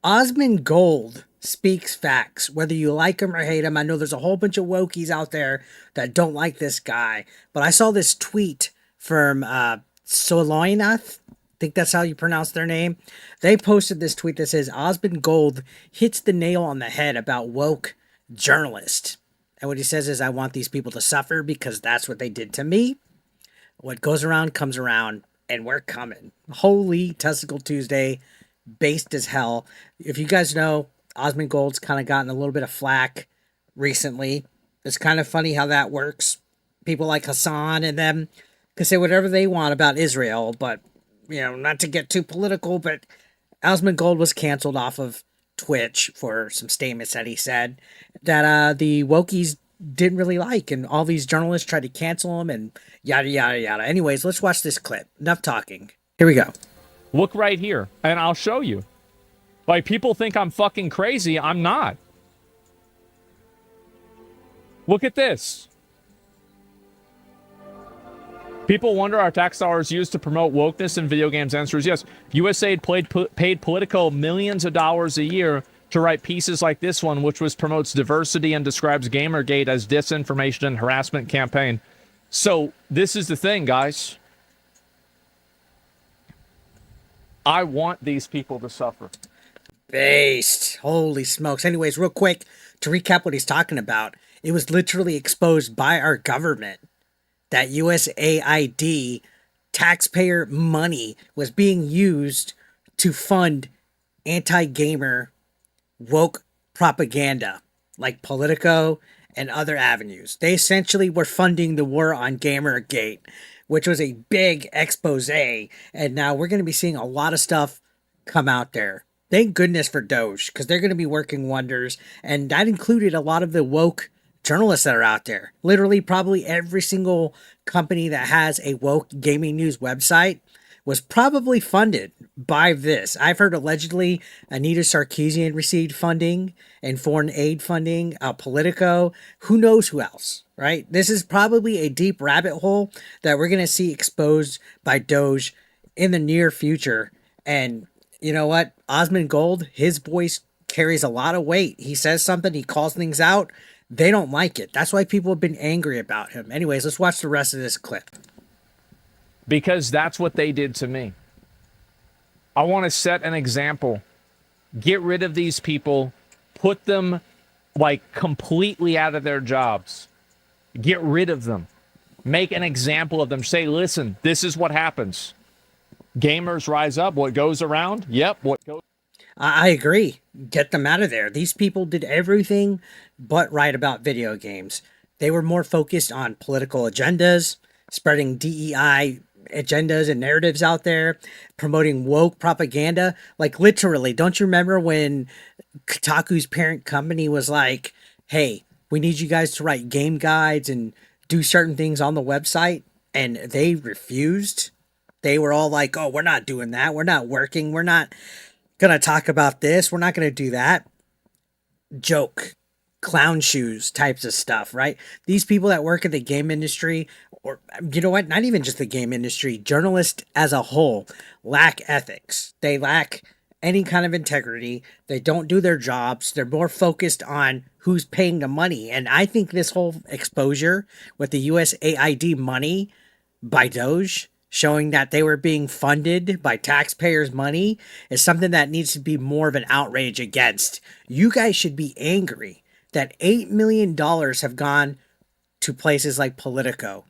Osmongold speaks facts, whether you like him or hate him. I know there's a whole bunch of wokies out there that don't like this guy, but I saw this tweet from Soloinath. I think that's how you pronounce their name. They posted this tweet that says Osmongold hits the nail on the head about woke journalists. And what he says is, I want these people to suffer because that's what they did to me. What goes around comes around, and we're coming. Holy Testicle Tuesday, based as hell. If you guys know, Osmongold's kind of gotten a little bit of flack recently. It's kind of funny how that works. People like Hassan and them can say whatever they want about Israel, but, not to get too political, but Asmongold was canceled off of Twitch for some statements that he said that the wokies didn't really like, and all these journalists tried to cancel him and yada, yada, yada. Anyways, let's watch this clip. Enough talking. Here we go. Look right here, and I'll show you. Like, people think I'm fucking crazy. I'm not. Look at this. People wonder, are tax dollars used to promote wokeness in video games? Answer is yes. USAID paid Politico millions of dollars a year to write pieces like this one, which promotes diversity and describes Gamergate as disinformation and harassment campaign. So this is the thing, guys. I want these people to suffer. Based. Holy smokes. Anyways, real quick, to recap what he's talking about, it was literally exposed by our government that USAID taxpayer money was being used to fund anti-gamer woke propaganda like Politico and other avenues. They essentially were funding the war on Gamergate, which was a big expose, and now we're going to be seeing a lot of stuff come out there. Thank goodness for Doge, because they're going to be working wonders, and that included a lot of the woke journalists that are out there. Literally, probably every single company that has a woke gaming news website was probably funded by this. I've heard allegedly Anita Sarkeesian received funding and foreign aid funding, Politico, who knows who else, right? This is probably a deep rabbit hole that we're going to see exposed by Doge in the near future. And you know what? Osmongold, his voice carries a lot of weight. He says something, he calls things out. They don't like it. That's why people have been angry about him. Anyways, let's watch the rest of this clip. Because that's what they did to me. I want to set an example. Get rid of these people. Put them, completely out of their jobs. Get rid of them. Make an example of them. Say, listen, this is what happens. Gamers rise up. What goes around? Yep. What goes. I agree. Get them out of there. These people did everything but write about video games. They were more focused on political agendas, spreading DEI agendas and narratives out there, promoting woke propaganda. Like, literally, don't you remember when Kotaku's parent company was like, hey, we need you guys to write game guides and do certain things on the website? And they refused. They were all like, oh, we're not doing that. We're not working. We're not going to talk about this. We're not going to do that. Joke, clown shoes types of stuff, right? These people that work in the game industry, or you know what, not even just the game industry, journalists as a whole lack ethics. They lack any kind of integrity. They don't do their jobs. They're more focused on who's paying the money. And I think this whole exposure with the USAID money by Doge, showing that they were being funded by taxpayers' money, is something that needs to be more of an outrage against. You guys should be angry that $8 million have gone to places like Politico.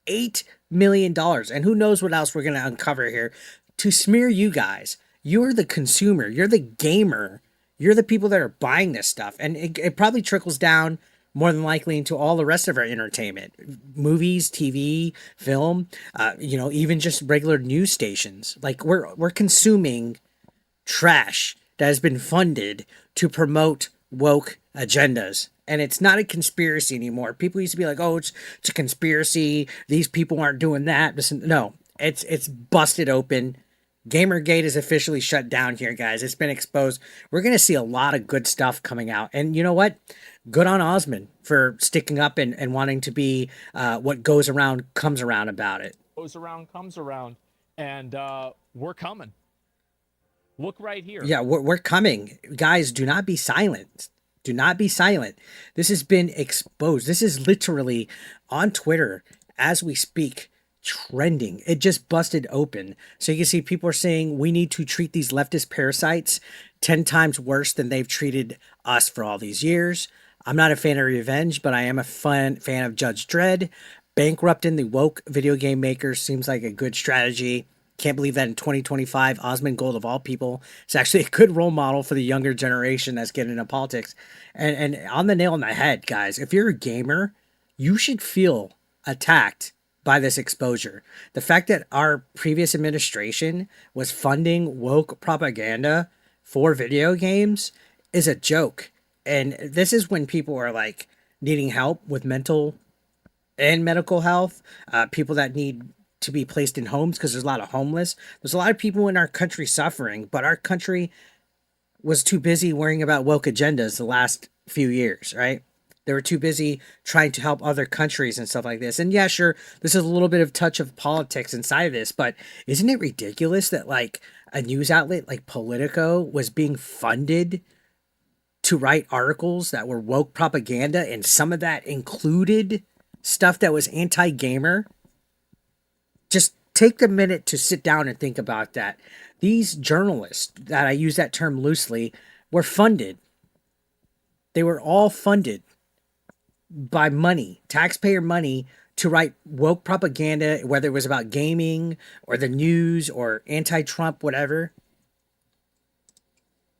$8 million. And who knows what else we're going to uncover here to smear you guys. You're the consumer. You're the gamer. You're the people that are buying this stuff. And it probably trickles down more than likely into all the rest of our entertainment, movies, TV, film, even just regular news stations. Like, we're consuming trash that has been funded to promote woke agendas. And it's not a conspiracy anymore. People used to be like, oh, it's a conspiracy. These people aren't doing that. No, it's busted open. Gamergate is officially shut down here, guys. It's been exposed. We're going to see a lot of good stuff coming out. And you know what? Good on Osmond for sticking up and wanting to be what goes around comes around about it. Goes around comes around. And we're coming. Look right here. Yeah, we're coming. Guys, do not be silent. Do not be silent. This has been exposed. This is literally on Twitter as we speak, trending. It just busted open. So you can see people are saying we need to treat these leftist parasites 10 times worse than they've treated us for all these years. I'm not a fan of revenge, but I am a fan of Judge Dredd. Bankrupting the woke video game makers seems like a good strategy. Can't believe that in 2025, Osmongold of all people is actually a good role model for the younger generation that's getting into politics. And on the nail on the head, guys, if you're a gamer, you should feel attacked by this exposure. The fact that our previous administration was funding woke propaganda for video games is a joke. And this is when people are like needing help with mental and medical health, people that need to be placed in homes because there's a lot of homeless. There's a lot of people in our country suffering, but our country was too busy worrying about woke agendas the last few years, right? They were too busy trying to help other countries and stuff like this. And yeah, sure, this is a little bit of touch of politics inside of this, but isn't it ridiculous that like a news outlet like Politico was being funded to write articles that were woke propaganda, and some of that included stuff that was anti-gamer? Just take the minute to sit down and think about that. These journalists, that I use that term loosely, were funded. They were all funded by money, taxpayer money, to write woke propaganda, whether it was about gaming or the news or anti-Trump, whatever.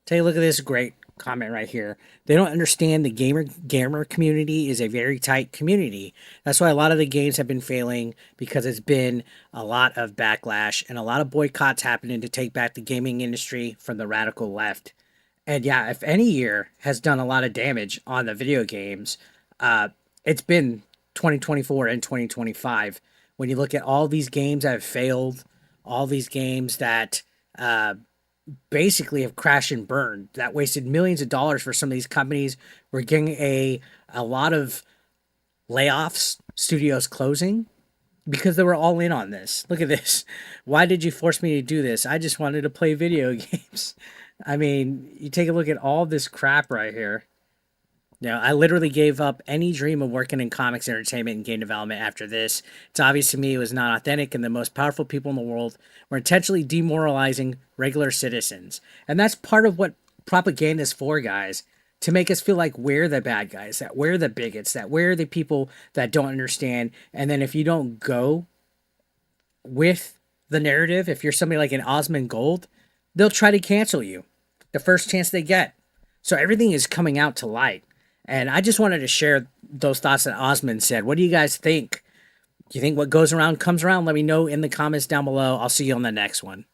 Take a look at this great comment right here. They don't understand the gamer community is a very tight community. That's why a lot of the games have been failing, because it's been a lot of backlash and a lot of boycotts happening to take back the gaming industry from the radical left. And yeah, if any year has done a lot of damage on the video games, it's been 2024 and 2025. When you look at all these games that have failed, all these games that basically have crashed and burned, that wasted millions of dollars for some of these companies. We're getting a lot of layoffs, studios closing, because they were all in on this. Look at this. Why did you force me to do this? I just wanted to play video games. I mean, you take a look at all this crap right here. You know, I literally gave up any dream of working in comics, entertainment, and game development after this. It's obvious to me it was not authentic, and the most powerful people in the world were intentionally demoralizing regular citizens. And that's part of what propaganda is for, guys, to make us feel like we're the bad guys, that we're the bigots, that we're the people that don't understand. And then if you don't go with the narrative, if you're somebody like an Osmongold, they'll try to cancel you the first chance they get. So everything is coming out to light. And I just wanted to share those thoughts that Osmond said. What do you guys think? Do you think what goes around comes around? Let me know in the comments down below. I'll see you on the next one.